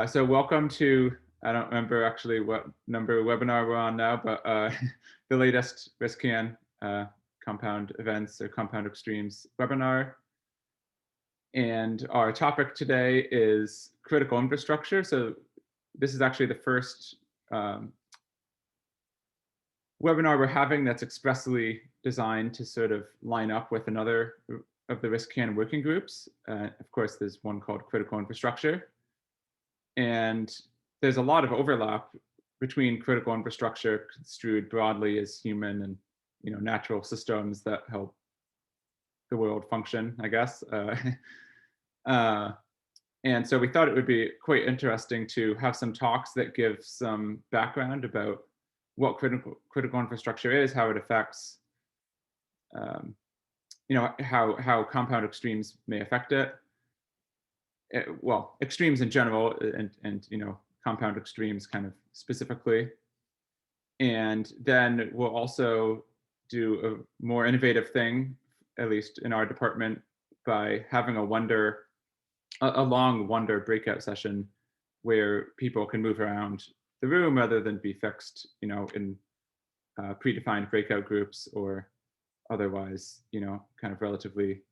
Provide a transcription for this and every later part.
So welcome to, I don't remember actually what number webinar we're on now, but the latest RISC-CAN compound events or compound extremes webinar. And our topic today is critical infrastructure. So this is actually the first webinar we're having that's expressly designed to sort of line up with another of the RISC-CAN working groups. Of course, there's one called critical infrastructure. And there's a lot of overlap between critical infrastructure construed broadly as human and natural systems that help the world function, I guess. And so we thought it would be quite interesting to have some talks that give some background about what critical infrastructure is, how it affects, how compound extremes may affect it. Well, extremes in general, and compound extremes kind of specifically. And then we'll also do a more innovative thing, at least in our department, by having a long wonder breakout session where people can move around the room rather than be fixed, in predefined breakout groups or otherwise, kind of relatively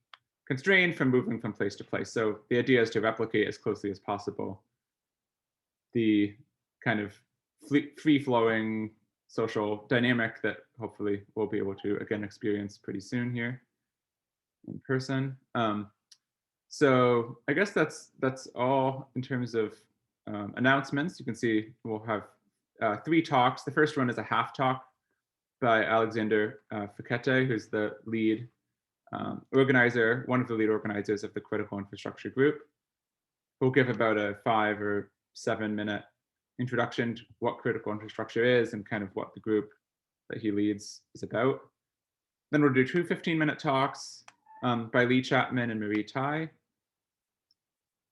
constrained from moving from place to place. So the idea is to replicate as closely as possible the kind of free-flowing social dynamic that hopefully we'll be able to again experience pretty soon here in person. So I guess that's all in terms of announcements. You can see we'll have 3 talks. The first one is a half talk by Alexander Fekete, who's the lead organizer, one of the lead organizers of the critical infrastructure group. Who'll give about a 5 or 7 minute introduction to what critical infrastructure is and kind of what the group that he leads is about. Then we'll do 2 15-minute talks by Lee Chapman and Marie Tai.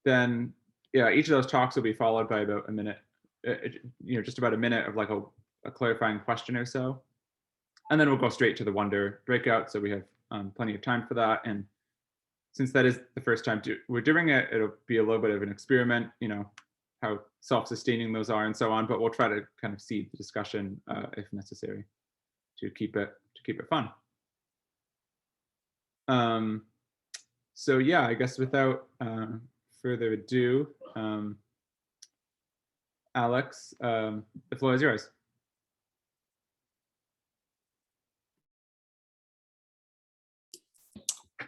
Then, each of those talks will be followed by about a minute, just about a minute of like a clarifying question or so. And then we'll go straight to the Wonder breakout. So we have plenty of time for that. And since that is the first time we're doing it, it'll be a little bit of an experiment, how self-sustaining those are and so on, but we'll try to kind of seed the discussion if necessary to keep it fun. So yeah, I guess without further ado, Alex, the floor is yours.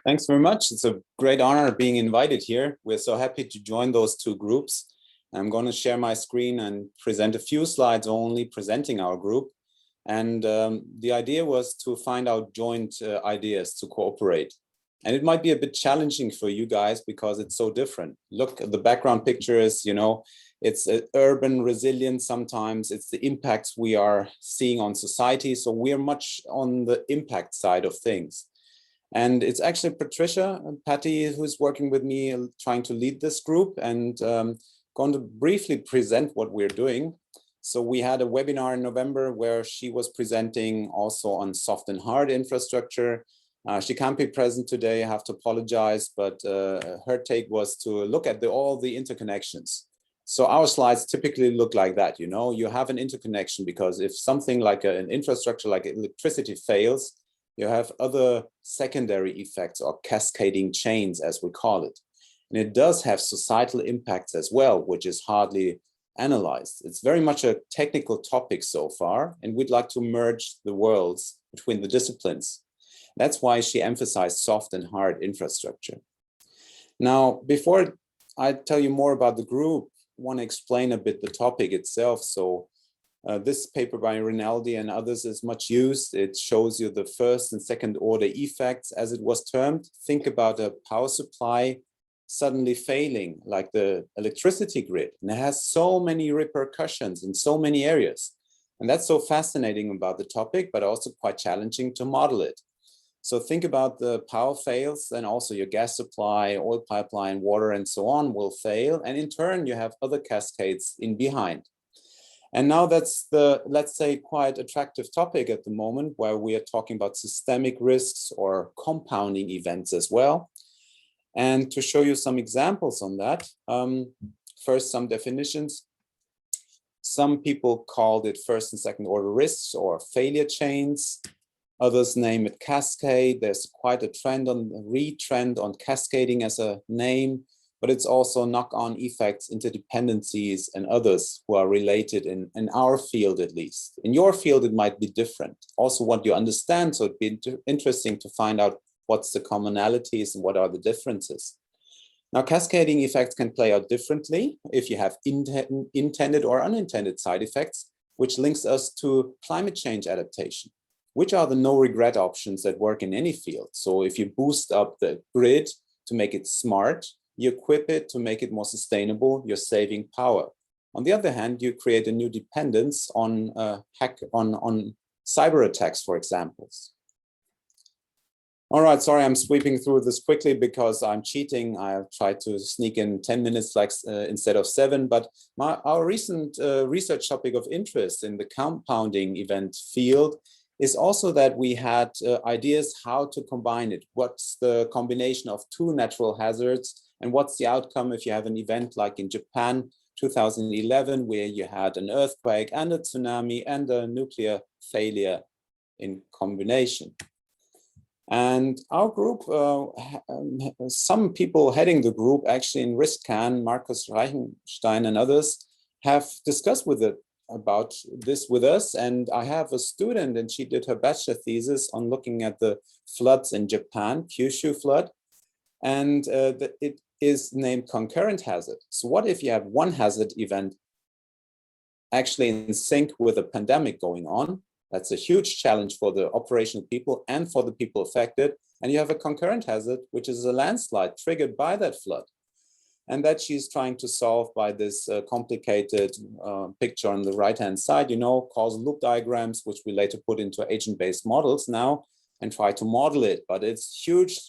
Thanks very much. It's a great honor being invited here. We're so happy to join those 2 groups. I'm going to share my screen and present a few slides only presenting our group. And the idea was to find out joint ideas to cooperate. And it might be a bit challenging for you guys because it's so different. Look, the background picture is, it's urban resilience sometimes. It's the impacts we are seeing on society. So we're much on the impact side of things. And it's actually Patricia and Patty who's working with me trying to lead this group and going to briefly present what we're doing. So we had a webinar in November where she was presenting also on soft and hard infrastructure. She can't be present today, I have to apologize, but her take was to look at all the interconnections. So our slides typically look like that, you have an interconnection because if something like an infrastructure like electricity fails, you have other secondary effects or cascading chains, as we call it. And it does have societal impacts as well, which is hardly analyzed. It's very much a technical topic so far, and we'd like to merge the worlds between the disciplines. That's why she emphasized soft and hard infrastructure. Now, before I tell you more about the group, I want to explain a bit the topic itself. So this paper by Rinaldi and others is much used. It shows you the first and second order effects, as it was termed. Think about a power supply suddenly failing, like the electricity grid. And it has so many repercussions in so many areas. And that's so fascinating about the topic, but also quite challenging to model it. So think about the power fails, and also your gas supply, oil pipeline, water, and so on will fail. And in turn, you have other cascades in behind. And now that's the, let's say, quite attractive topic at the moment, where we are talking about systemic risks or compounding events as well. And to show you some examples on that, First, some definitions. Some people called it first and second order risks or failure chains. Others name it cascade. There's quite a retrend on cascading as a name, but it's also knock-on effects, interdependencies, and others who are related in our field at least. In your field, it might be different. Also what you understand, so it'd be interesting to find out what's the commonalities and what are the differences. Now, cascading effects can play out differently if you have intended or unintended side effects, which links us to climate change adaptation. Which are the no-regret options that work in any field? So if you boost up the grid to make it smart, you equip it to make it more sustainable, you're saving power. On the other hand, you create a new dependence on cyber attacks, for example. All right, sorry, I'm sweeping through this quickly because I'm cheating. I've tried to sneak in 10 minutes instead of 7, but our recent research topic of interest in the compounding event field is also that we had ideas how to combine it. What's the combination of two natural hazards and what's the outcome if you have an event like in Japan 2011, where you had an earthquake and a tsunami and a nuclear failure in combination. And our group, some people heading the group actually in RISC-CAN, Markus Reichenstein and others, have discussed about this with us. And I have a student and she did her bachelor thesis on looking at the floods in Japan, Kyushu flood. And it is named concurrent hazard. So what if you have one hazard event actually in sync with a pandemic going on? That's a huge challenge for the operational people and for the people affected. And you have a concurrent hazard, which is a landslide triggered by that flood. And that she's trying to solve by this complicated picture on the right-hand side, causal loop diagrams, which we later put into agent-based models now and try to model it. But it's huge.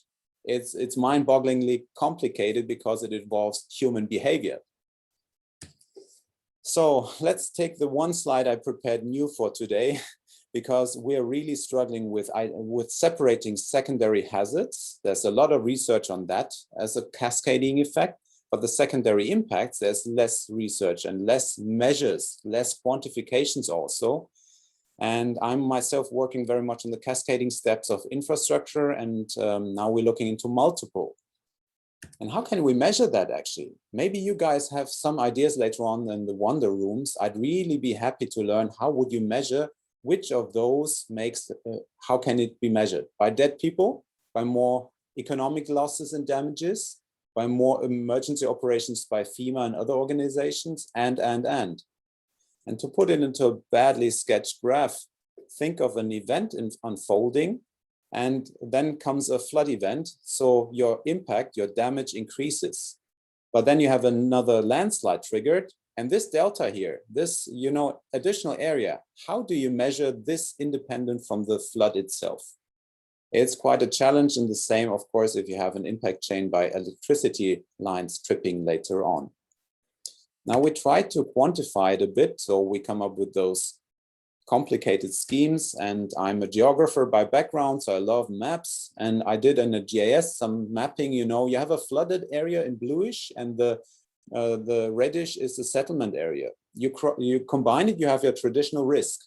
It's mind-bogglingly complicated because it involves human behavior. So let's take the one slide I prepared new for today, because we're really struggling with separating secondary hazards. There's a lot of research on that as a cascading effect, but the secondary impacts, there's less research and less measures, less quantifications also. And I'm myself working very much on the cascading steps of infrastructure, and now we're looking into multiple. And how can we measure that actually? Maybe you guys have some ideas later on in the wonder rooms. I'd really be happy to learn how would you measure which of those makes, how can it be measured? By dead people, by more economic losses and damages, by more emergency operations by FEMA and other organizations, and. And to put it into a badly sketched graph, think of an event unfolding, and then comes a flood event. So your impact, your damage increases. But then you have another landslide triggered. And this delta here, this additional area, how do you measure this independent from the flood itself? It's quite a challenge, and the same, of course, if you have an impact chain by electricity lines tripping later on. Now we try to quantify it a bit, so we come up with those complicated schemes, and I'm a geographer by background, so I love maps, and I did in a GIS some mapping. You have a flooded area in bluish, and the reddish is the settlement area. You combine it, you have your traditional risk.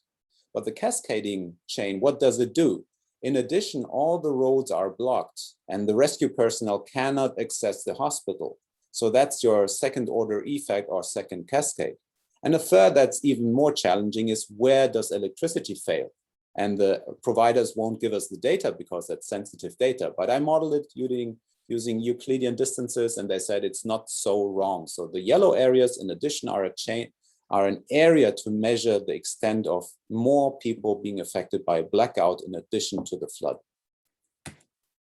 But the cascading chain, what does it do? In addition, all the roads are blocked and the rescue personnel cannot access the hospital. So that's your second order effect or second cascade. And a third that's even more challenging is where does electricity fail? And the providers won't give us the data because that's sensitive data. But I modeled it using Euclidean distances, and they said it's not so wrong. So the yellow areas, in addition, are an area to measure the extent of more people being affected by a blackout in addition to the flood.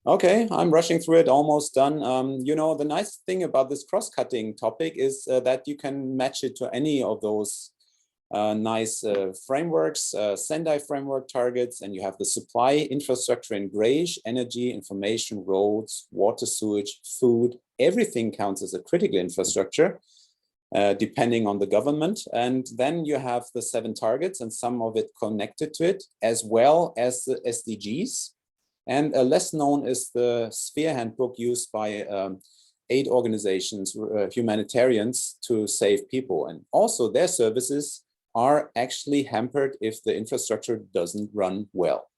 Okay, I'm rushing through it, almost done. The nice thing about this cross-cutting topic is that you can match it to any of those nice frameworks, Sendai framework targets, and you have the supply infrastructure in grayish, energy, information, roads, water, sewage, food, everything counts as a critical infrastructure, depending on the government. And then you have the 7 targets and some of it connected to it, as well as the SDGs. And less known is the Sphere handbook used by aid organizations, humanitarians, to save people. And also their services are actually hampered if the infrastructure doesn't run well.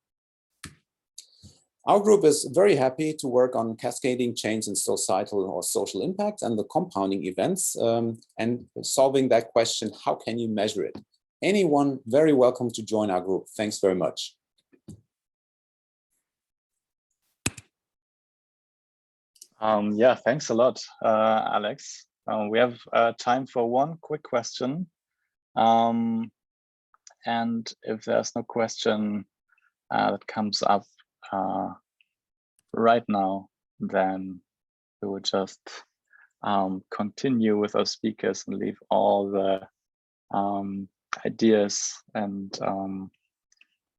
Our group is very happy to work on cascading change in societal or social impact and the compounding events, and solving that question, how can you measure it? Anyone very welcome to join our group. Thanks very much. Yeah, thanks a lot, Alex. We have time for one quick question. And if there's no question that comes up right now, then we would just continue with our speakers and leave all the ideas and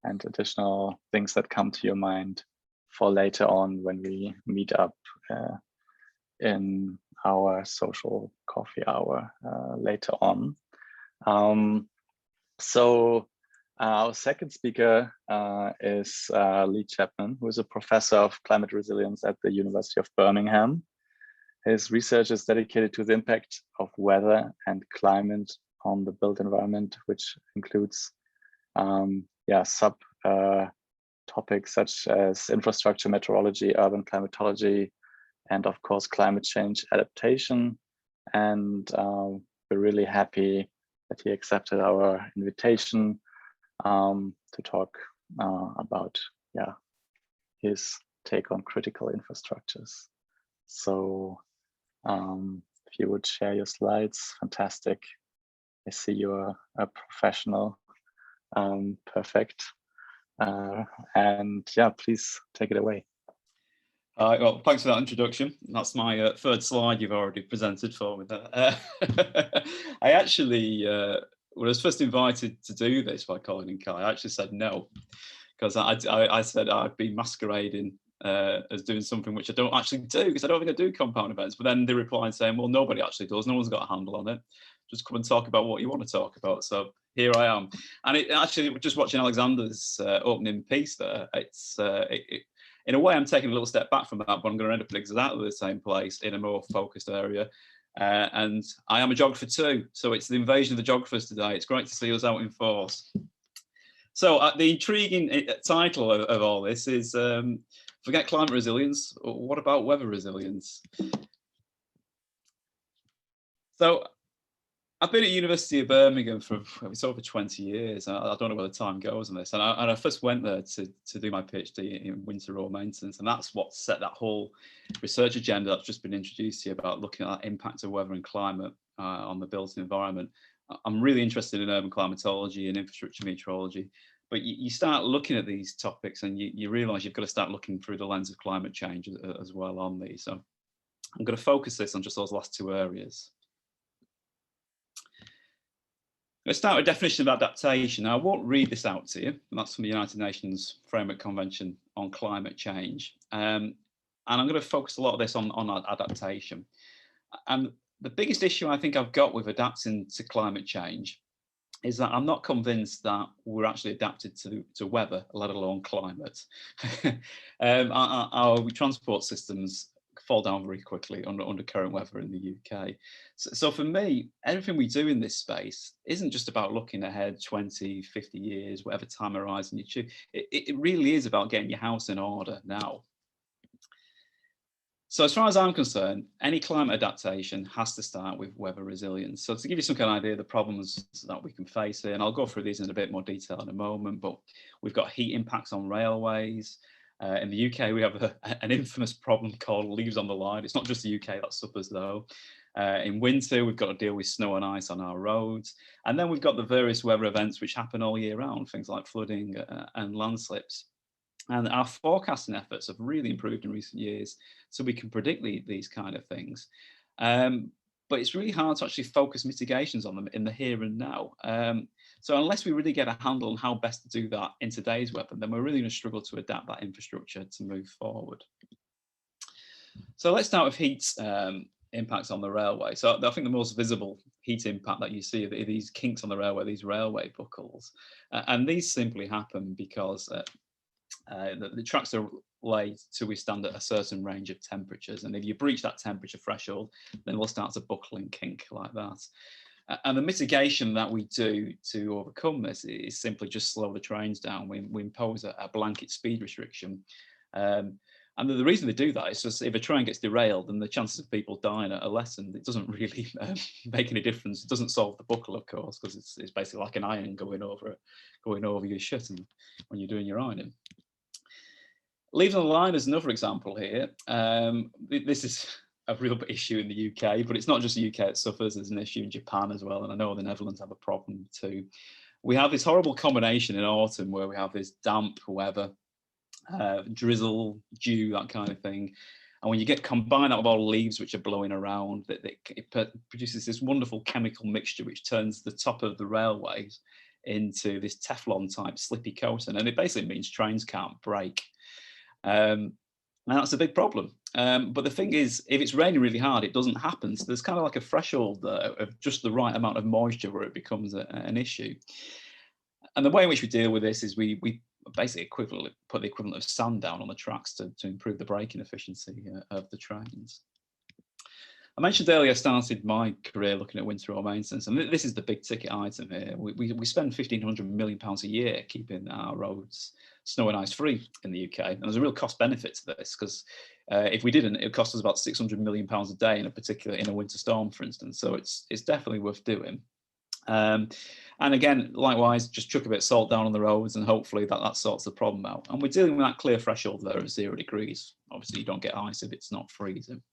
additional things that come to your mind for later on when we meet up in our social coffee hour later on. So our second speaker is Lee Chapman, who is a professor of climate resilience at the University of Birmingham. His research is dedicated to the impact of weather and climate on the built environment, which includes sub topics such as infrastructure meteorology, urban climatology, and of course, climate change adaptation. And we're really happy that he accepted our invitation to talk about his take on critical infrastructures. So if you would share your slides, fantastic. I see you're a professional, perfect. And yeah, please take it away. Well, thanks for that introduction. That's my third slide you've already presented for me there. I actually, when I was first invited to do this by Colin and Kai, I actually said no, because I said I'd be masquerading as doing something which I don't actually do, because I don't think I do compound events. But then they replied saying, well, nobody actually does. No one's got a handle on it. Just come and talk about what you want to talk about. So here I am. And it actually, just watching Alexander's opening piece there, it's in a way, I'm taking a little step back from that, but I'm going to end up in exactly the same place in a more focused area. And I am a geographer too. So it's the invasion of the geographers today. It's great to see us out in force. So the intriguing title of all this is Forget Climate Resilience. What about weather resilience? So I've been at University of Birmingham for it's over 20 years. I don't know where the time goes on this. And I first went there to do my PhD in winter road maintenance. And that's what set that whole research agenda that's just been introduced to you about looking at the impact of weather and climate on the built environment. I'm really interested in urban climatology and infrastructure meteorology. But you start looking at these topics and you realize you've got to start looking through the lens of climate change as well on these. So I'm going to focus this on just those last two areas. Let's start with a definition of adaptation. Now, I won't read this out to you. That's from the United Nations Framework Convention on Climate Change. And I'm going to focus a lot of this on adaptation. And the biggest issue I think I've got with adapting to climate change is that I'm not convinced that we're actually adapted to weather, let alone climate. Our transport systems fall down very quickly under current weather in the UK. So for me, everything we do in this space isn't just about looking ahead 20, 50 years, whatever time horizon you choose. It really is about getting your house in order now. So as far as I'm concerned, any climate adaptation has to start with weather resilience. So to give you some kind of idea of the problems that we can face here, and I'll go through these in a bit more detail in a moment, but we've got heat impacts on railways. In the UK, we have an infamous problem called leaves on the line. It's not just the UK that suffers though. In winter, we've got to deal with snow and ice on our roads. And then we've got the various weather events which happen all year round, things like flooding and landslips. And our forecasting efforts have really improved in recent years, so we can predict these kind of things. But it's really hard to actually focus mitigations on them in the here and now. So unless we really get a handle on how best to do that in today's weather, then we're really going to struggle to adapt that infrastructure to move forward. So let's start with heat impacts on the railway. So I think the most visible heat impact that you see are these kinks on the railway, these railway buckles. And these simply happen because The tracks are laid to withstand a certain range of temperatures, and if you breach that temperature threshold, then we'll start to buckle and kink like that. And the mitigation that we do to overcome this is simply just slow the trains down. We impose a blanket speed restriction. And the reason they do that is just if a train gets derailed, then the chances of people dying are lessened. It doesn't really make any difference. It doesn't solve the buckle, of course, because it's basically like an iron going over your shit when you're doing your ironing. Leaving the line is another example here. This is a real issue in the UK, but it's not just the UK that suffers. There's an issue in Japan as well, and I know the Netherlands have a problem too. We have this horrible combination in autumn where we have this damp weather, drizzle, dew, that kind of thing. And when you combine that with all the leaves which are blowing around, it produces this wonderful chemical mixture which turns the top of the railways into this Teflon type slippy coating, and it basically means trains can't brake. And that's a big problem. But the thing is, if it's raining really hard, it doesn't happen. So there's kind of like a threshold of just the right amount of moisture where it becomes an issue. And the way in which we deal with this is we basically put the equivalent of sand down on the tracks to improve the braking efficiency of the trains. I mentioned earlier I started my career looking at winter road maintenance, and this is the big ticket item here. We spend £1,500 million a year keeping our roads snow and ice free in the UK, and there's a real cost benefit to this, because if we didn't, it would cost us about £600 million a day in a winter storm, for instance. So it's definitely worth doing. And again, likewise, just chuck a bit of salt down on the roads and hopefully that sorts the problem out. And we're dealing with that clear threshold there of 0 degrees. Obviously, you don't get ice if it's not freezing.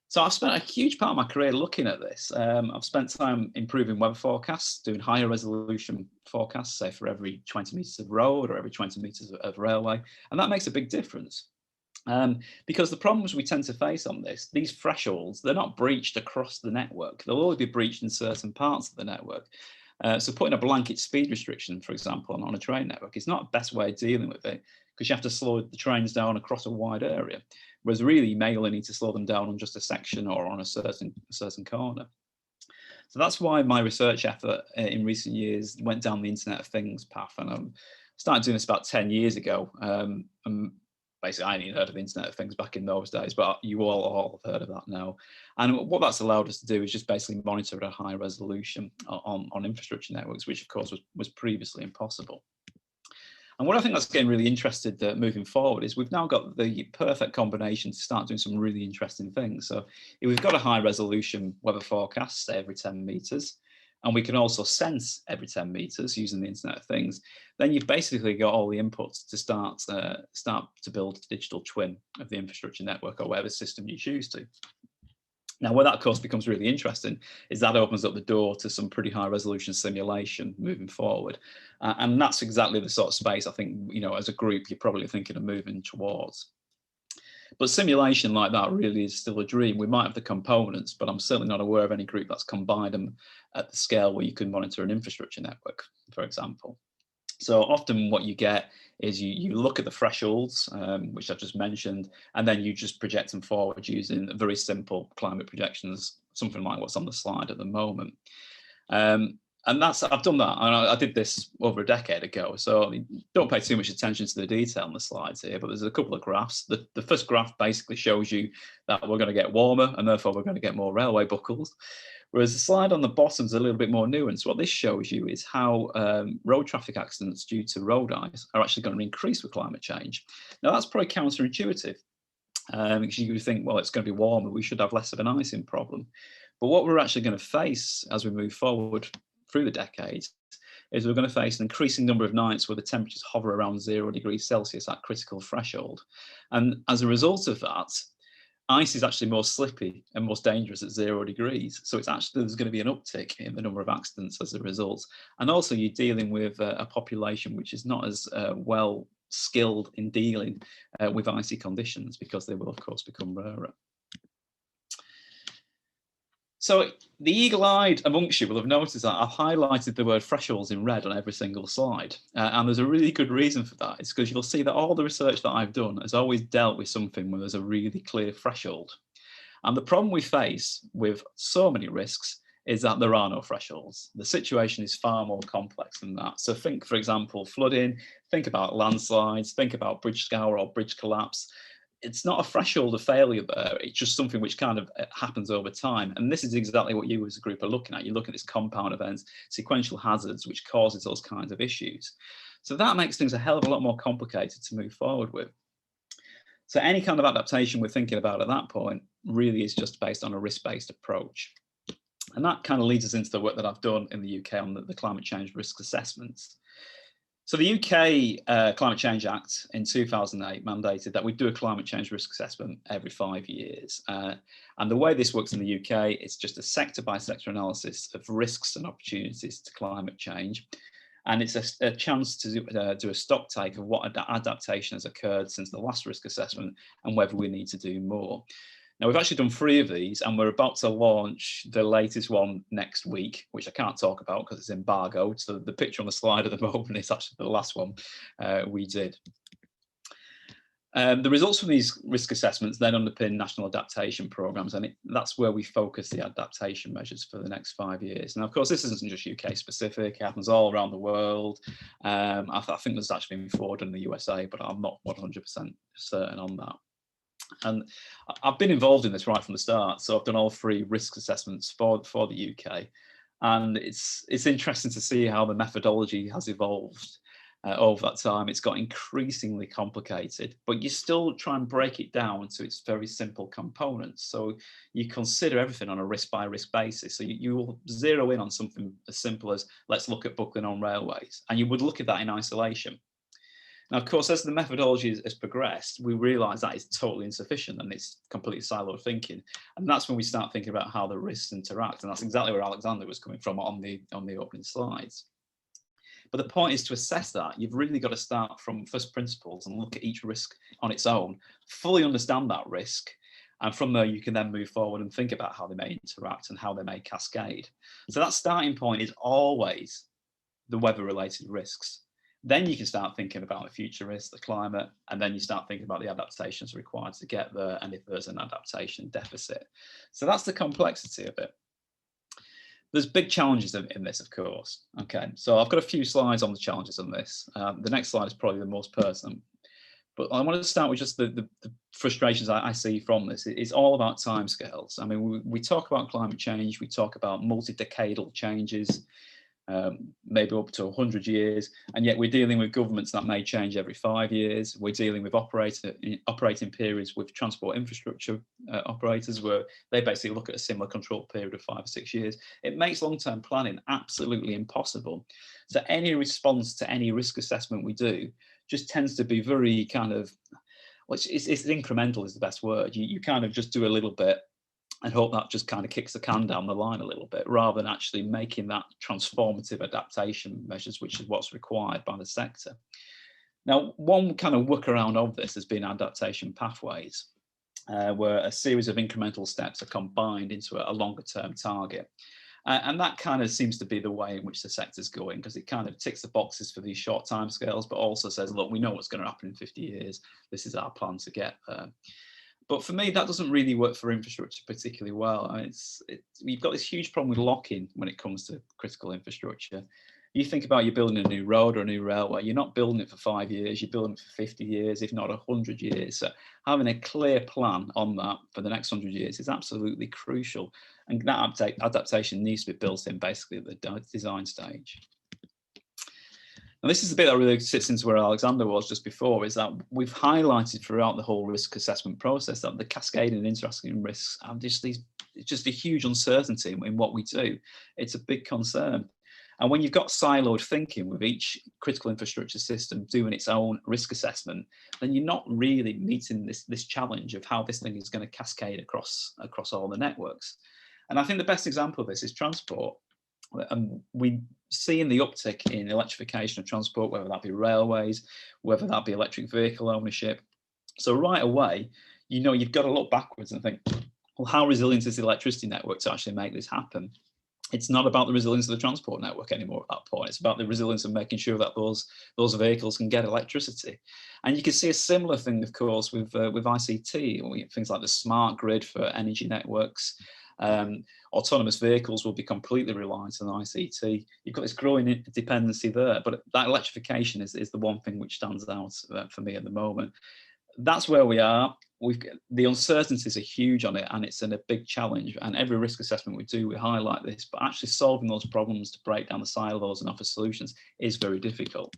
So I've spent a huge part of my career looking at this. I've spent time improving weather forecasts, doing higher resolution forecasts, say for every 20 metres of road or every 20 metres of railway. And that makes a big difference. Because the problems we tend to face on this, these thresholds, they're not breached across the network. They'll always be breached in certain parts of the network. So putting a blanket speed restriction, for example, on a train network is not the best way of dealing with it, because you have to slow the trains down across a wide area. Whereas really, you may only need to slow them down on just a section or on a certain corner. So that's why my research effort in recent years went down the Internet of Things path. And I started doing this about 10 years ago. Basically, I hadn't heard of the Internet of Things back in those days, but you all have heard of that now. And what that's allowed us to do is just basically monitor at a high resolution on infrastructure networks, which of course was previously impossible. And what I think that's getting really interested moving forward is we've now got the perfect combination to start doing some really interesting things. So if we've got a high resolution weather forecast, say every 10 meters, and we can also sense every 10 meters using the Internet of Things, then you've basically got all the inputs to start to build a digital twin of the infrastructure network or whatever system you choose to. Now, where that, of course, becomes really interesting is that opens up the door to some pretty high resolution simulation moving forward. And that's exactly the sort of space I think, as a group, you're probably thinking of moving towards. But simulation like that really is still a dream. We might have the components, but I'm certainly not aware of any group that's combined them at the scale where you can monitor an infrastructure network, for example. So often what you get is you look at the thresholds, which I've just mentioned, and then you just project them forward using very simple climate projections, something like what's on the slide at the moment. And I've done that, and I did this over a decade ago, so don't pay too much attention to the detail on the slides here, but there's a couple of graphs. The first graph basically shows you that we're going to get warmer, and therefore we're going to get more railway buckles, whereas the slide on the bottom is a little bit more nuanced. What this shows you is how road traffic accidents due to road ice are actually going to increase with climate change. Now, that's probably counterintuitive, because you would think, well, it's going to be warmer, we should have less of an icing problem. But what we're actually going to face as we move forward through the decades is we're going to face an increasing number of nights where the temperatures hover around 0 degrees Celsius, that critical threshold. And as a result of that, ice is actually more slippy and more dangerous at 0 degrees. So it's actually, there's going to be an uptick in the number of accidents as a result. And also you're dealing with a population which is not as well skilled in dealing with icy conditions, because they will of course become rarer. So the eagle-eyed amongst you will have noticed that I've highlighted the word thresholds in red on every single slide. And there's a really good reason for that. It's because you'll see that all the research that I've done has always dealt with something where there's a really clear threshold. And the problem we face with so many risks is that there are no thresholds. The situation is far more complex than that. So think, for example, flooding, think about landslides, think about bridge scour or bridge collapse. It's not a threshold of failure there. It's just something which kind of happens over time. And this is exactly what you as a group are looking at. You're looking at this compound events, sequential hazards, which causes those kinds of issues. So that makes things a hell of a lot more complicated to move forward with. So any kind of adaptation we're thinking about at that point really is just based on a risk-based approach. And that kind of leads us into the work that I've done in the UK on the climate change risk assessments. So the UK Climate Change Act in 2008 mandated that we do a climate change risk assessment every 5 years. And the way this works in the UK, it's just a sector by sector analysis of risks and opportunities to climate change. And it's a chance to do a stock take of what adaptation has occurred since the last risk assessment and whether we need to do more. Now, we've actually done 3 of these, and we're about to launch the latest one next week, which I can't talk about because it's embargoed. So the picture on the slide at the moment is actually the last one we did. The results from these risk assessments then underpin national adaptation programmes, and that's where we focus the adaptation measures for the next 5 years. And of course, this isn't just UK specific, it happens all around the world. I think there's actually been 4 done in the USA, but I'm not 100% certain on that. And I've been involved in this right from the start. So I've done all 3 risk assessments for the UK. And it's interesting to see how the methodology has evolved over that time. It's got increasingly complicated, but you still try and break it down to its very simple components. So you consider everything on a risk by risk basis. So you will zero in on something as simple as, let's look at buckling on railways. And you would look at that in isolation. Now, of course, as the methodology has progressed, we realise that is totally insufficient and it's completely siloed thinking. And that's when we start thinking about how the risks interact. And that's exactly where Alexander was coming from on the opening slides. But the point is to assess that, you've really got to start from first principles and look at each risk on its own, fully understand that risk. And from there, you can then move forward and think about how they may interact and how they may cascade. So that starting point is always the weather-related risks. Then you can start thinking about the future risks, the climate, and then you start thinking about the adaptations required to get there and if there's an adaptation deficit. So that's the complexity of it. There's big challenges in this, of course. Okay, so I've got a few slides on the challenges on this. The next slide is probably the most pertinent. But I want to start with just the frustrations I see from this. It's all about timescales. I mean, we talk about climate change, we talk about multi-decadal changes, maybe up to 100 years, and yet we're dealing with governments that may change every 5 years. We're dealing with operating periods with transport infrastructure operators where they basically look at a similar control period of 5 or 6 years. It makes long-term planning absolutely impossible. So any response to any risk assessment we do just tends to be very kind of, well, it's incremental is the best word. You kind of just do a little bit and hope that just kind of kicks the can down the line a little bit, rather than actually making that transformative adaptation measures, which is what's required by the sector. Now, one kind of workaround of this has been adaptation pathways, where a series of incremental steps are combined into a longer term target. And that kind of seems to be the way in which the sector's going, because it kind of ticks the boxes for these short timescales, but also says, look, we know what's going to happen in 50 years. This is our plan to get there. But for me, that doesn't really work for infrastructure particularly well. I mean, you've got this huge problem with lock-in when it comes to critical infrastructure. You think about you building a new road or a new railway, you're not building it for 5 years, you're building it for 50 years, if not 100 years. So having a clear plan on that for the next 100 years is absolutely crucial. And that adaptation needs to be built in basically at the design stage. And this is the bit that really sits into where Alexander was just before, is that we've highlighted throughout the whole risk assessment process that the cascading and interacting risks have just a huge uncertainty in what we do. It's a big concern. And when you've got siloed thinking with each critical infrastructure system doing its own risk assessment, then you're not really meeting this challenge of how this thing is going to cascade across all the networks. And I think the best example of this is transport. We see in the uptick in electrification of transport, whether that be railways, whether that be electric vehicle ownership. So right away, you've got to look backwards and think, well, how resilient is the electricity network to actually make this happen? It's not about the resilience of the transport network anymore at that point. It's about the resilience of making sure that those vehicles can get electricity. And you can see a similar thing, of course, with ICT, or things like the smart grid for energy networks. Autonomous vehicles will be completely reliant on ICT. You've got this growing dependency there, but that electrification is the one thing which stands out for me at the moment. That's where we are. The uncertainties are huge on it, and it's a big challenge. And every risk assessment we do, we highlight this, but actually solving those problems to break down the silos and offer solutions is very difficult.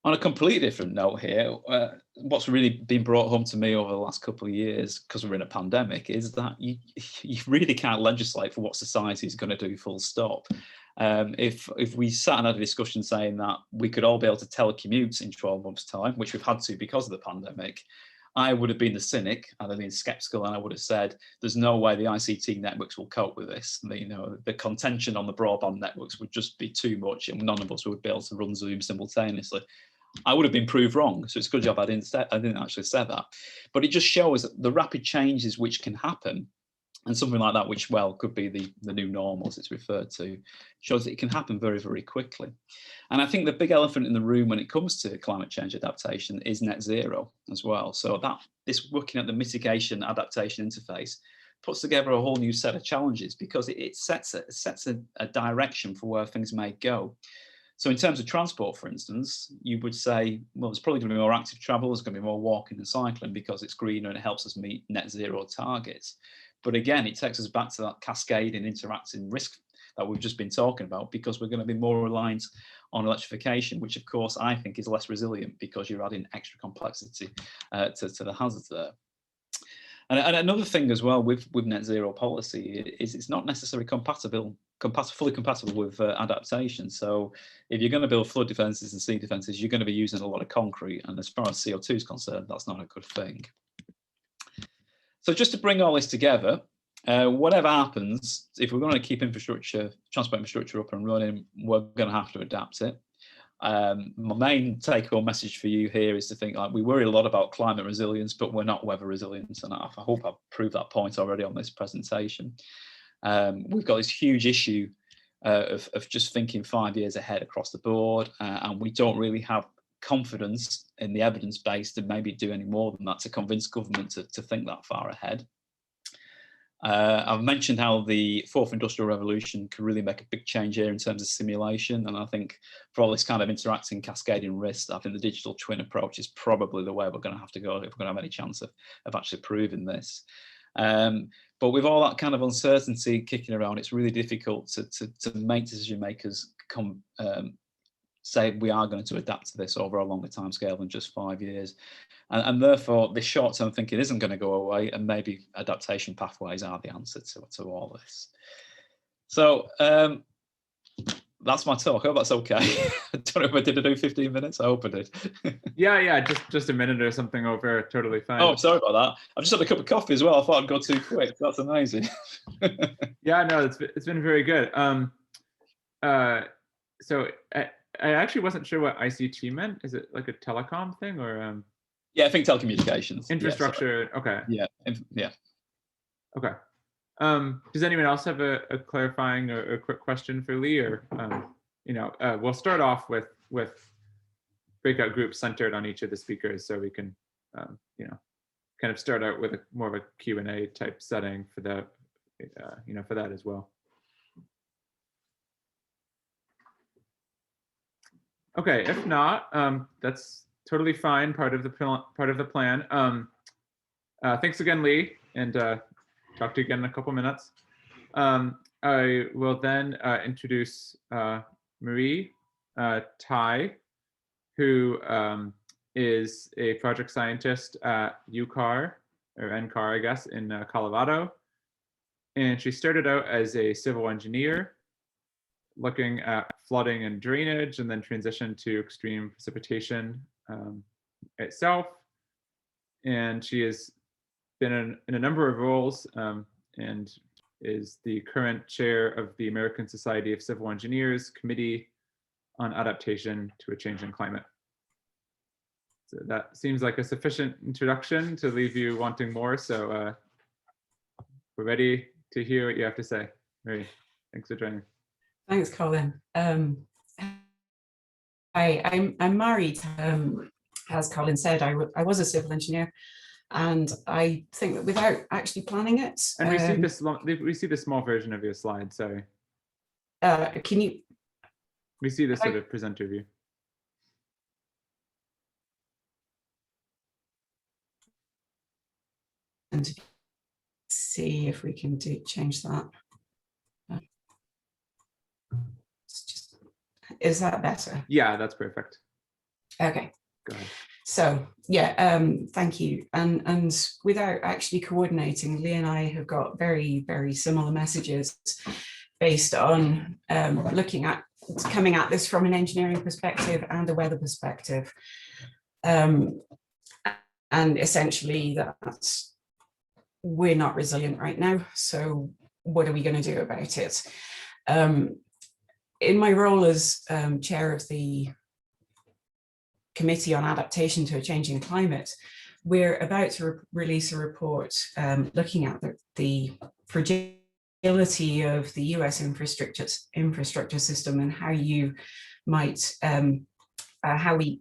On a completely different note here, what's really been brought home to me over the last couple of years, because we're in a pandemic, is that you really can't legislate for what society is going to do full stop. If we sat and had a discussion saying that we could all be able to telecommute in 12 months' time, which we've had to because of the pandemic, I would have been the cynic, I'd have been skeptical, and I would have said, there's no way the ICT networks will cope with this. The contention on the broadband networks would just be too much, and none of us would be able to run Zoom simultaneously. I would have been proved wrong, so it's a good job I didn't actually say that. But it just shows the rapid changes which can happen, and something like that, which, well, could be the new normal, as it's referred to, shows that it can happen very, very quickly. And I think the big elephant in the room when it comes to climate change adaptation is net zero as well. So that this looking at the mitigation adaptation interface puts together a whole new set of challenges, because it sets a direction for where things may go. So in terms of transport, for instance, you would say, well, there's probably going to be more active travel, there's going to be more walking and cycling because it's greener and it helps us meet net zero targets. But again, it takes us back to that cascade and interacting risk that we've just been talking about, because we're going to be more reliant on electrification, which of course I think is less resilient because you're adding extra complexity to the hazards there. And another thing as well with net zero policy is it's not necessarily fully compatible with adaptation. So if you're going to build flood defences and sea defences, you're going to be using a lot of concrete. And as far as CO2 is concerned, that's not a good thing. So just to bring all this together, whatever happens, if we're going to keep transport infrastructure up and running, we're going to have to adapt it. My main take-home message for you here is to think, like, we worry a lot about climate resilience, but we're not weather resilience, and I hope I've proved that point already on this presentation. We've got this huge issue of just thinking 5 years ahead across the board, and we don't really have confidence in the evidence base to maybe do any more than that to convince government to think that far ahead. I've mentioned how the fourth industrial revolution could really make a big change here in terms of simulation, and I think for all this kind of interacting cascading risk, I think the digital twin approach is probably the way we're going to have to go if we're going to have any chance of actually proving this. But with all that kind of uncertainty kicking around, it's really difficult to make decision makers say we are going to adapt to this over a longer time scale than just 5 years. And therefore, this short-term thinking isn't going to go away, and maybe adaptation pathways are the answer to all this. So that's my talk. I hope that's okay. I don't know if I did do 15 minutes. I hope I did. Yeah, just a minute or something over. Totally fine. Oh, sorry about that. I've just had a cup of coffee as well. I thought I'd go too quick. That's amazing. Yeah, no, it's been very good. So I actually wasn't sure what ICT meant. Is it like a telecom thing or? Yeah, I think telecommunications. Infrastructure. Yeah, okay. Yeah. Okay. Does anyone else have a clarifying or a quick question for Lee, or we'll start off with breakout groups centered on each of the speakers, so we can kind of start out with more of a Q&A type setting for that for that as well. Okay, if not, that's totally fine. Part of the plan. Thanks again, Lee, and talk to you again in a couple minutes. I will then introduce Marie Tai, who is a project scientist at UCAR, or NCAR, I guess, in Colorado. And she started out as a civil engineer, looking at flooding and drainage, and then transitioned to extreme precipitation itself. And she has been in a number of roles and is the current chair of the American Society of Civil Engineers Committee on Adaptation to a Changing Climate. So that seems like a sufficient introduction to leave you wanting more. So we're ready to hear what you have to say. Marie, thanks for joining. Thanks, Colin. Hi, I'm married. As Colin said, I was a civil engineer. And I think that without actually planning it, And we see the small version of your slide. Sorry, can you? we see the sort of presenter view. And see if we can change that. Is that better? Yeah, that's perfect. Okay. Go ahead. So yeah, thank you. And without actually coordinating, Lee and I have got very, very similar messages based on coming at this from an engineering perspective and a weather perspective. And essentially that we're not resilient right now. So what are we going to do about it? In my role as chair of the Committee on Adaptation to a Changing Climate, we're about to release a report looking at the fragility of the US infrastructure system and how you might, how we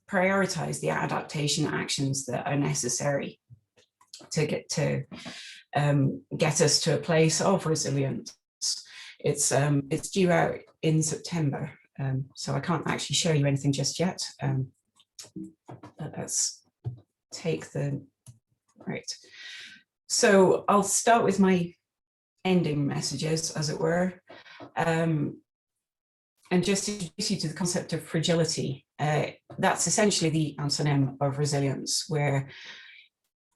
prioritize the adaptation actions that are necessary to get us to a place of resilience. It's due out in September. So I can't actually show you anything just yet. But let's take the, right. So I'll start with my ending messages, as it were, and just introduce you to the concept of fragility. That's essentially the antonym of resilience, where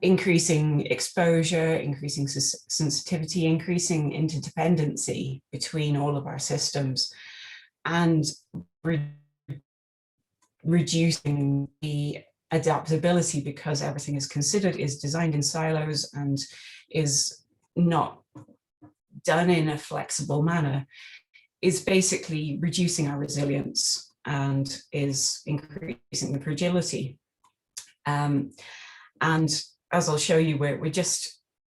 increasing exposure, increasing sensitivity, increasing interdependency between all of our systems, and reducing the adaptability because everything is considered, is designed in silos, and is not done in a flexible manner, is basically reducing our resilience and is increasing the fragility. And as I'll show you,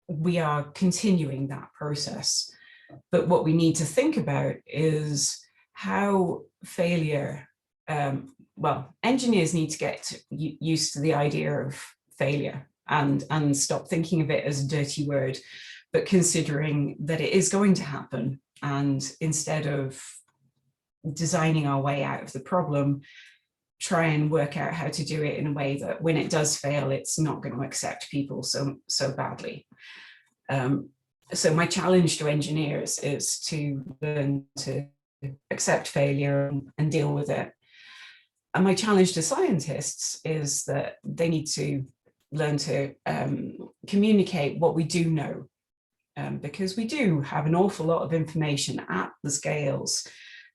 we are continuing that process. But what we need to think about is how failure, well, engineers need to get used to the idea of failure and stop thinking of it as a dirty word, but considering that it is going to happen. And instead of designing our way out of the problem, try and work out how to do it in a way that when it does fail, it's not going to accept people so badly. So my challenge to engineers is to learn to accept failure and deal with it. And my challenge to scientists is that they need to learn to communicate what we do know, because we do have an awful lot of information at the scales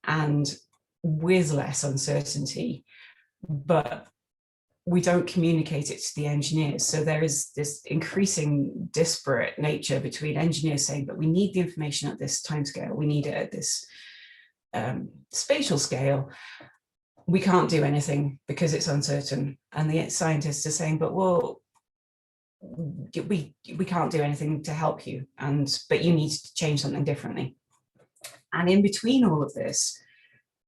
and with less uncertainty, but we don't communicate it to the engineers. So there is this increasing disparate nature between engineers saying, but we need the information at this timescale, we need it at this spatial scale. We can't do anything because it's uncertain. And the scientists are saying, but well, we can't do anything to help you, but you need to change something differently. And in between all of this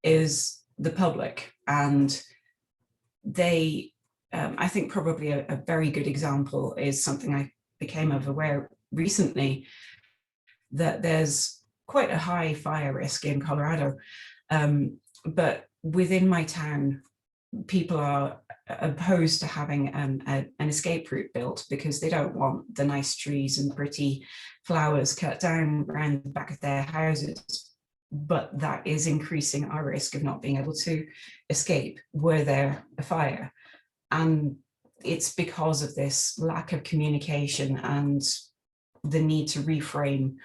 is the public, and they, I think probably a very good example is something I became aware recently, that there's quite a high fire risk in Colorado, but within my town, people are opposed to having an escape route built because they don't want the nice trees and pretty flowers cut down around the back of their houses. But that is increasing our risk of not being able to escape were there a fire. And it's because of this lack of communication and the need to reframe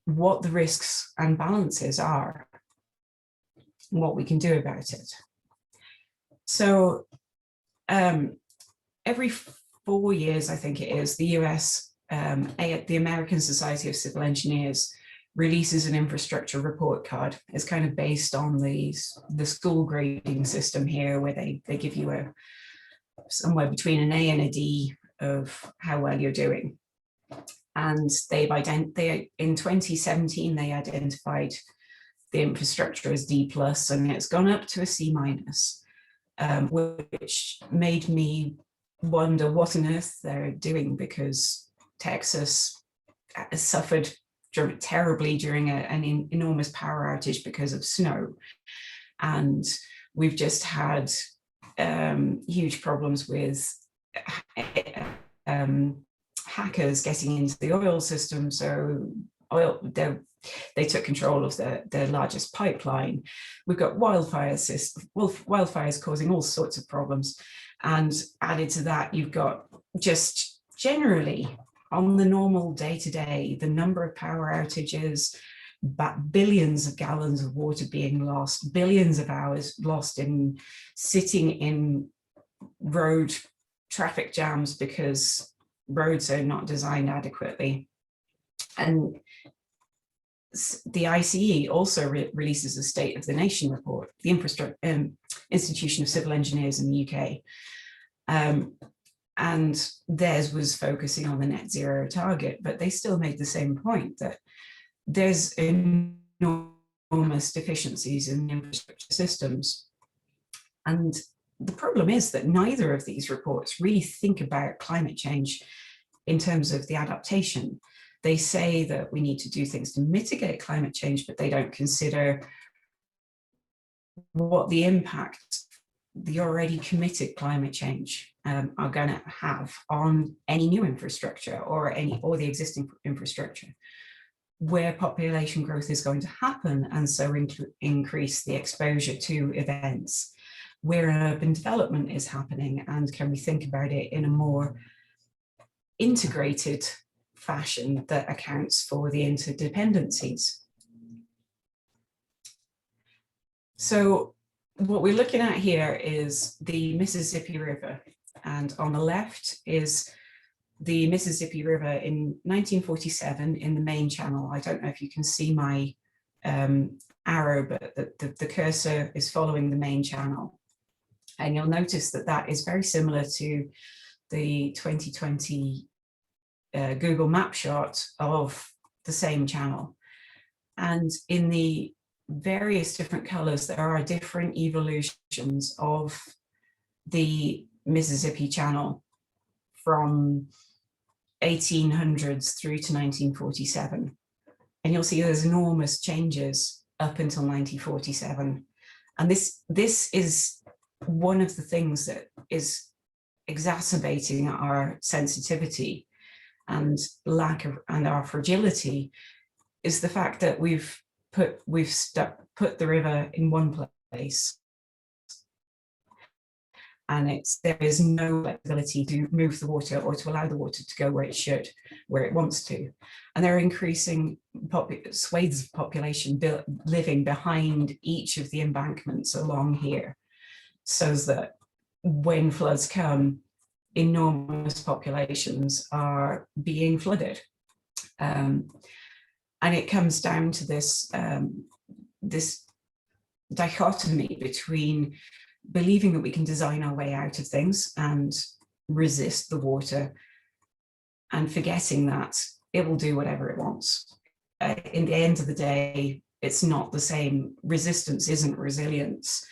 what the risks and balances are, what we can do about it. So every 4 years, I think it is, the US, the American Society of Civil Engineers releases an infrastructure report card. It's kind of based on the school grading system here, where they give you somewhere between an A and a D of how well you're doing. And in 2017, they identified the infrastructure as D+, and it's gone up to a C-. which made me wonder what on earth they're doing, because Texas suffered terribly during an enormous power outage because of snow. And we've just had huge problems with hackers getting into the oil system. So they took control of the largest pipeline. We've got wildfires causing all sorts of problems. And added to that, you've got just generally on the normal day-to-day, the number of power outages, billions of gallons of water being lost, billions of hours lost in sitting in road traffic jams because roads are not designed adequately. And the ICE also releases a State of the Nation report, the Institution of Civil Engineers in the UK. And theirs was focusing on the net zero target, but they still made the same point that there's enormous deficiencies in infrastructure systems. And the problem is that neither of these reports really think about climate change in terms of the adaptation. They say that we need to do things to mitigate climate change, but they don't consider what the impact the already committed climate change are going to have on any new infrastructure or the existing infrastructure, where population growth is going to happen, and so increase the exposure to events, where urban development is happening, and can we think about it in a more integrated fashion that accounts for the interdependencies. So what we're looking at here is the Mississippi River, and on the left is the Mississippi River in 1947 in the main channel. I don't know if you can see my arrow, but the cursor is following the main channel. And you'll notice that that is very similar to the 2020 Google map shot of the same channel. And in the various different colors, there are different evolutions of the Mississippi Channel from 1800s through to 1947. And you'll see there's enormous changes up until 1947. And this is one of the things that is exacerbating our sensitivity and our fragility, is the fact that we've put the river in one place, and there is no ability to move the water or to allow the water to go where it wants to. And there are increasing swathes of population living behind each of the embankments along here, so that when floods come, enormous populations are being flooded. And it comes down to this, this dichotomy between believing that we can design our way out of things and resist the water, and forgetting that it will do whatever it wants. In the end of the day, it's not the same. Resistance isn't resilience.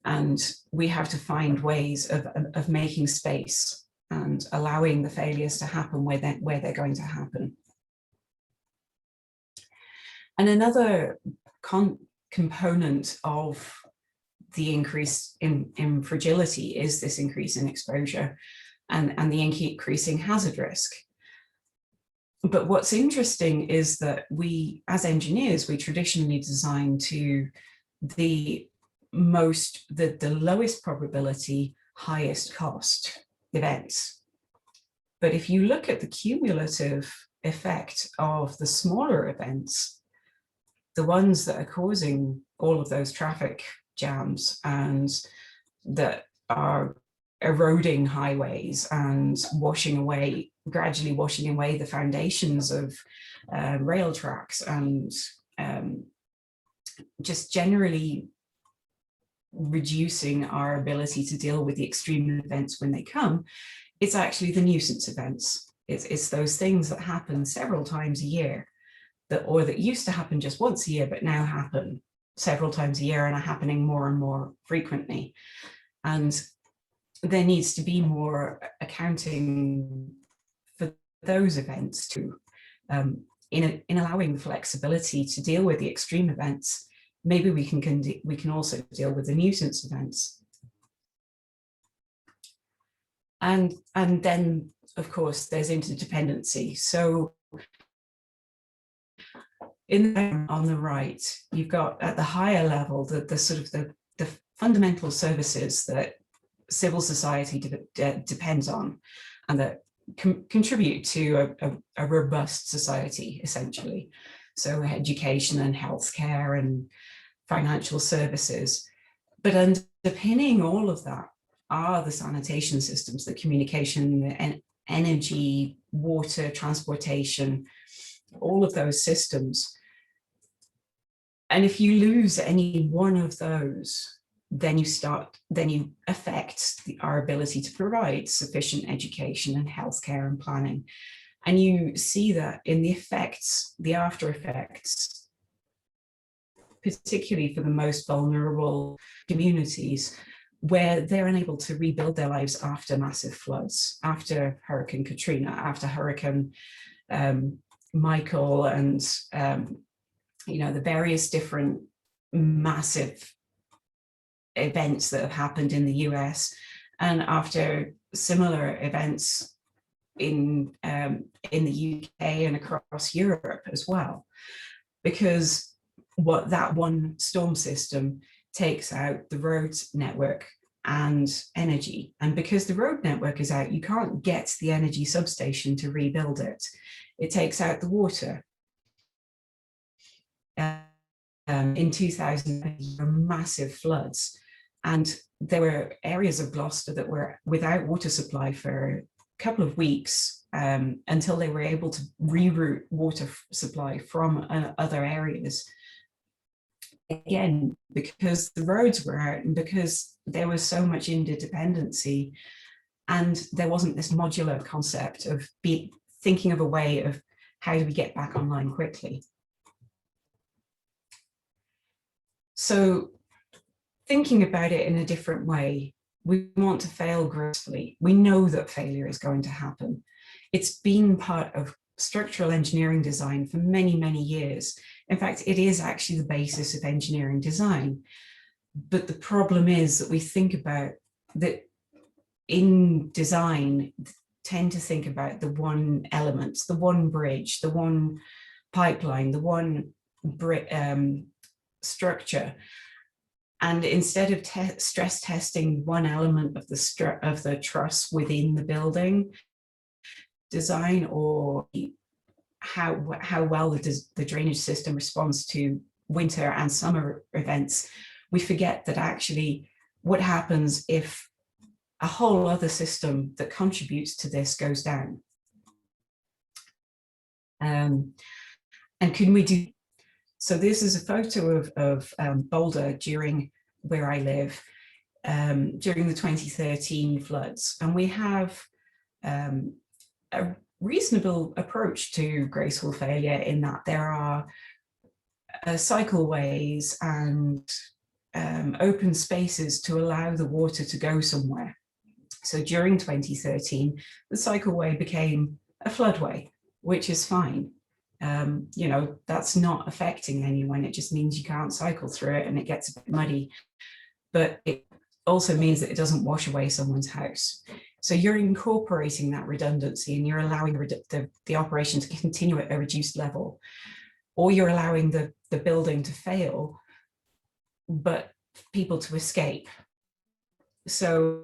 And we have to find ways of making space and allowing the failures to happen where they're going to happen. And another component of the increase in fragility is this increase in exposure and the increasing hazard risk. But what's interesting is that we, as engineers, we traditionally design to the lowest probability, highest cost events. But if you look at the cumulative effect of the smaller events, the ones that are causing all of those traffic jams and that are eroding highways and gradually washing away the foundations of rail tracks, and just generally reducing our ability to deal with the extreme events when they come, it's actually the nuisance events. It's those things that happen several times a year, that used to happen just once a year, but now happen several times a year and are happening more and more frequently. And there needs to be more accounting for those events too. In allowing the flexibility to deal with the extreme events, maybe we can also deal with the nuisance events. And then, of course, there's interdependency. So on the right, you've got at the higher level the sort of the fundamental services that civil society depends on, and that contribute to a robust society, essentially. So education and healthcare and financial services. But underpinning all of that are the sanitation systems, the communication, energy, water, transportation, all of those systems. And if you lose any one of those, then you affect our ability to provide sufficient education and healthcare and planning. And you see that in the effects, the after effects, particularly for the most vulnerable communities, where they're unable to rebuild their lives after massive floods, after Hurricane Katrina, after Hurricane Michael, and the various different massive events that have happened in the US, and after similar events in the UK and across Europe as well. Because what that one storm system takes out the road network and energy. And because the road network is out, you can't get the energy substation to rebuild it. It takes out the water. In 2000, there were massive floods, and there were areas of Gloucester that were without water supply for a couple of weeks until they were able to reroute water supply from other areas. Again, because the roads were out and because there was so much interdependency, and there wasn't this modular concept of thinking of a way of how do we get back online quickly. So thinking about it in a different way, we want to fail gracefully. We know that failure is going to happen. It's been part of structural engineering design for many, many years. In fact, it is actually the basis of engineering design. But the problem is that we think about that in design, tend to think about the one element, the one bridge, the one pipeline, the one structure. And instead of stress testing one element of the truss within the building design, or how well the drainage system responds to winter and summer events, we forget that actually what happens if a whole other system that contributes to this goes down. And can we do? So this is a photo of Boulder during where I live during the 2013 floods, and we have a reasonable approach to graceful failure in that there are cycleways and open spaces to allow the water to go somewhere. So during 2013, the cycleway became a floodway, which is fine. That's not affecting anyone. It just means you can't cycle through it and it gets a bit muddy. But it also means that it doesn't wash away someone's house. So you're incorporating that redundancy and you're allowing the operation to continue at a reduced level, or you're allowing the building to fail, but people to escape. So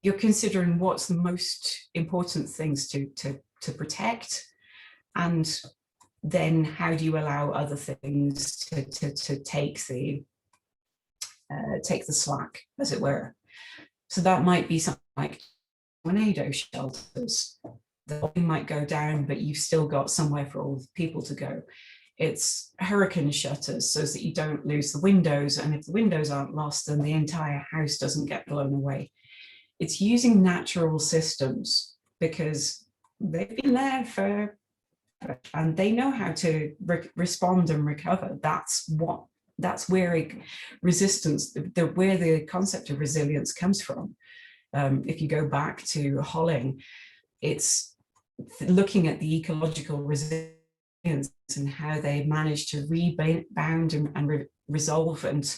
you're considering what's the most important things to protect, and then how do you allow other things to take the slack, as it were. So that might be something like tornado shelters. The building might go down, but you've still got somewhere for all the people to go. It's hurricane shutters so that you don't lose the windows, and if the windows aren't lost, then the entire house doesn't get blown away. It's using natural systems because they've been there and they know how to respond and recover. That's what that's where resistance, where the concept of resilience comes from. If you go back to Holling, it's looking at the ecological resilience and how they manage to rebound and resolve, and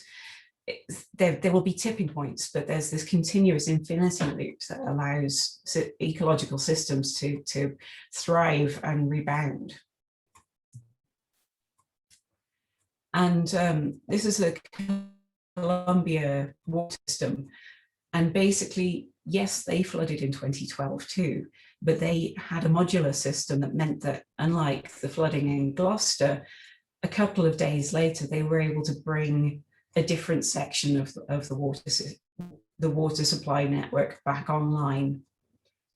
there will be tipping points, but there's this continuous infinity loop that allows ecological systems to thrive and rebound. And this is a Columbia water system. And basically, yes, they flooded in 2012 too, but they had a modular system that meant that, unlike the flooding in Gloucester, a couple of days later, they were able to bring a different section of the water supply network back online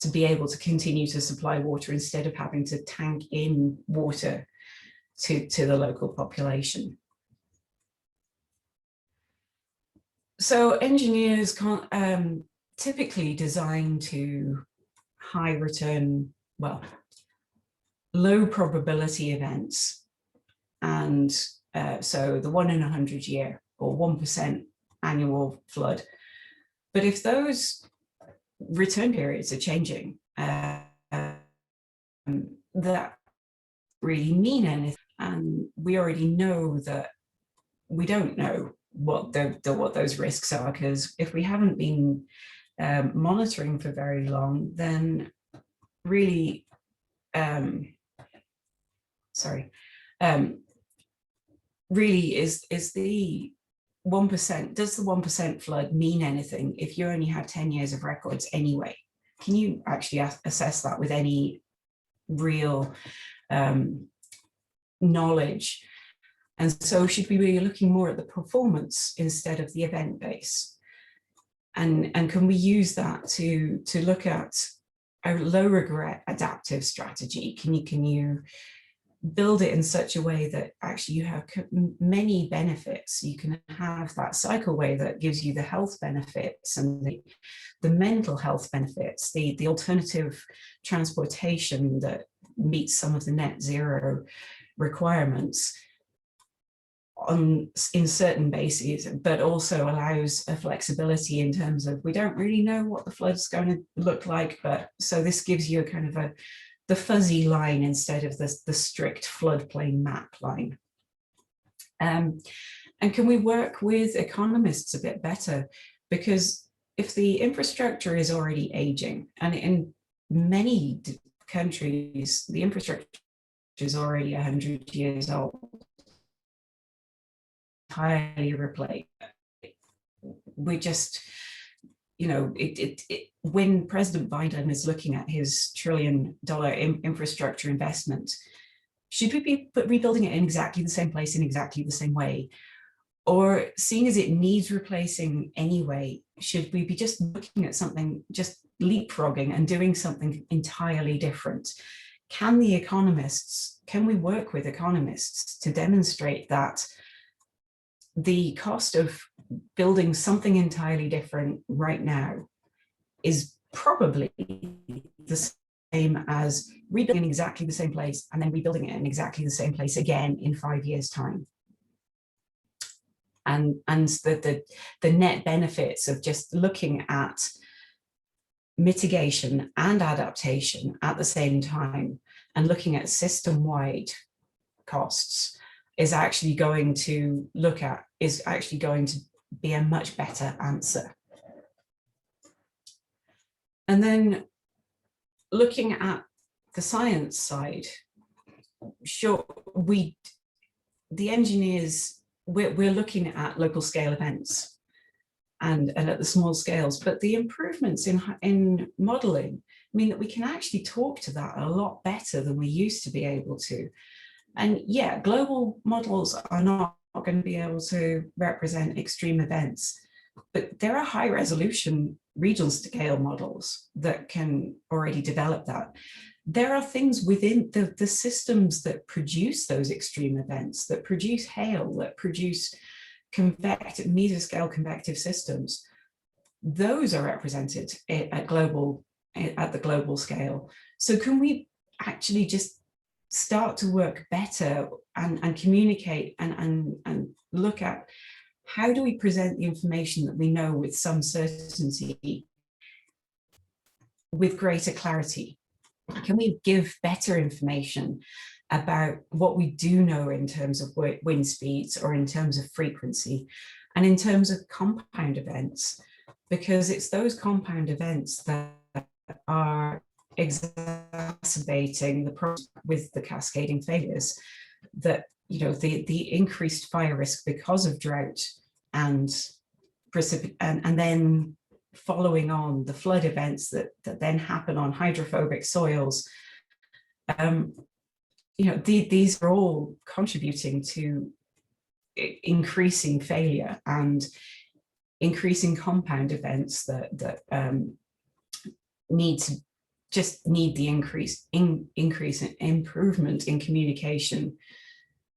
to be able to continue to supply water instead of having to tank in water to the local population. So engineers can't typically design to high return, well, low probability events. And so the 1 in 100 year or 1% annual flood. But if those return periods are changing, that really mean anything. And we already know that we don't know what those risks are, because if we haven't been monitoring for very long, then really, really is the 1%, does the 1% flood mean anything if you only have 10 years of records anyway? Can you actually assess that with any real knowledge? And so should we be looking more at the performance instead of the event base? And can we use that to look at a low regret adaptive strategy? Can you build it in such a way that actually you have many benefits? You can have that cycle way that gives you the health benefits and the mental health benefits, the alternative transportation that meets some of the net zero requirements in certain bases, but also allows a flexibility in terms of, we don't really know what the flood's going to look like, but so this gives you a kind of the fuzzy line instead of the strict floodplain map line. And can we work with economists a bit better? Because if the infrastructure is already aging, and in many countries, the infrastructure is already 100 years old, entirely replaced. We just, you know, when President Biden is looking at his $1 trillion infrastructure investment, should we be rebuilding it in exactly the same place in exactly the same way? Or seeing as it needs replacing anyway, should we be just looking at something, just leapfrogging and doing something entirely different? Can we work with economists to demonstrate that the cost of building something entirely different right now is probably the same as rebuilding in exactly the same place and then rebuilding it in exactly the same place again in 5 years' time? And the net benefits of just looking at mitigation and adaptation at the same time and looking at system-wide costs is actually going to be a much better answer. And then looking at the science side, sure, the engineers, we're looking at local scale events and at the small scales, but the improvements in modeling mean that we can actually talk to that a lot better than we used to be able to. And yeah, global models are not going to be able to represent extreme events, but there are high resolution regional scale models that can already develop that. There are things within the systems that produce those extreme events, that produce hail, that produce mesoscale convective systems. Those are represented at the global scale. So can we actually just start to work better and communicate and look at how do we present the information that we know with some certainty with greater clarity? Can we give better information about what we do know in terms of wind speeds or in terms of frequency and in terms of compound events? Because it's those compound events that are exacerbating the problem with the cascading failures, that, you know, the increased fire risk because of drought and then following on the flood events that then happen on hydrophobic soils. You know, these are all contributing to increasing failure and increasing compound events that need the increase in improvement in communication,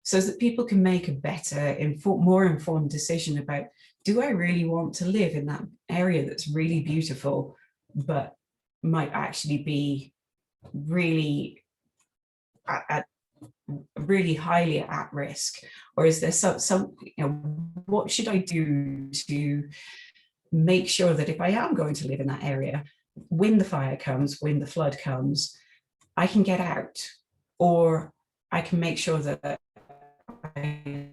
so that people can make a better, more informed decision about, do I really want to live in that area that's really beautiful, but might actually be really really highly at risk? Or is there some, you know, what should I do to make sure that if I am going to live in that area, when the fire comes, when the flood comes, I can get out, or I can make sure that my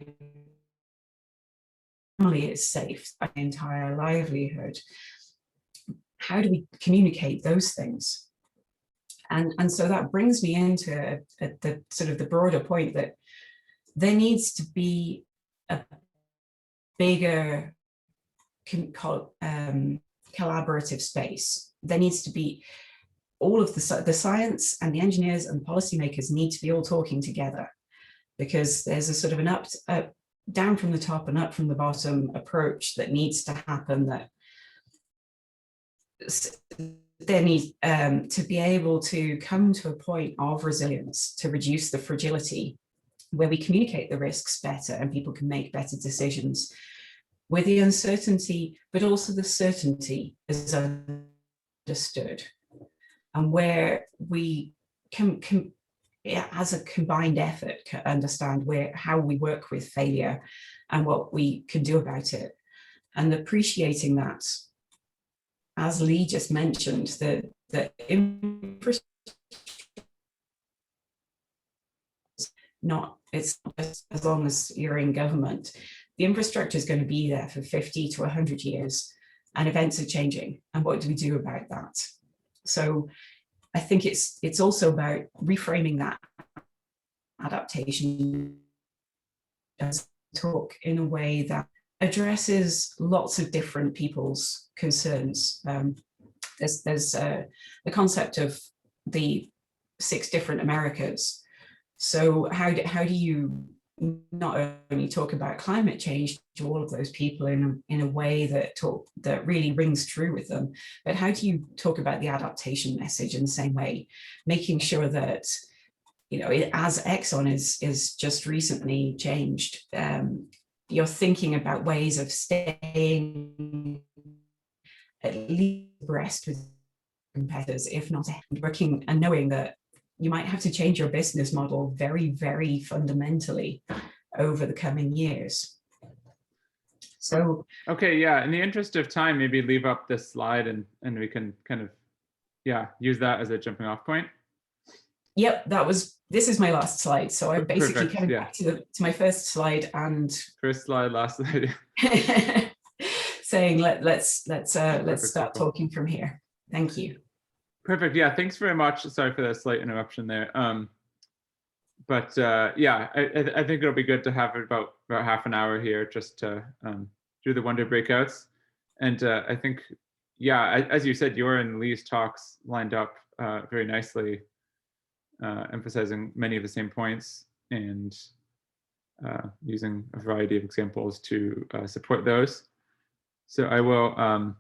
family is safe, my entire livelihood? How do we communicate those things? And so that brings me into the sort of the broader point that there needs to be a bigger collaborative space. There needs to be all of the science and the engineers and policymakers need to be all talking together, because there's a sort of an down from the top and up from the bottom approach that needs to happen, that there needs to be able to come to a point of resilience, to reduce the fragility, where we communicate the risks better and people can make better decisions, where the uncertainty, but also the certainty is understood, and where we can as a combined effort, understand how we work with failure and what we can do about it, and appreciating that, as Lee just mentioned, the infrastructure, it's not just as long as you're in government. The infrastructure is going to be there for 50 to 100 years, and events are changing. And what do we do about that? So I think it's also about reframing that adaptation as talk in a way that addresses lots of different people's concerns. There's the concept of the 6 different Americas. So how do you not only talk about climate change to all of those people in a way that really rings true with them, but how do you talk about the adaptation message in the same way, making sure that, you know, as Exxon is just recently changed, you're thinking about ways of staying at least abreast with competitors, if not working, and knowing that you might have to change your business model very, very fundamentally over the coming years. So, okay, yeah, in the interest of time, maybe leave up this slide and we can kind of, yeah, use that as a jumping off point. Yep, this is my last slide. So I'm basically coming back to my first slide and first slide, last slide. saying let's start talking from here. Thank you. Perfect. Yeah, thanks very much. Sorry for the slight interruption there. But yeah, I think it'll be good to have about half an hour here just to do the one-day breakouts. And I think, yeah, as you said, your and Lee's talks lined up very nicely, emphasizing many of the same points and using a variety of examples to support those. So I will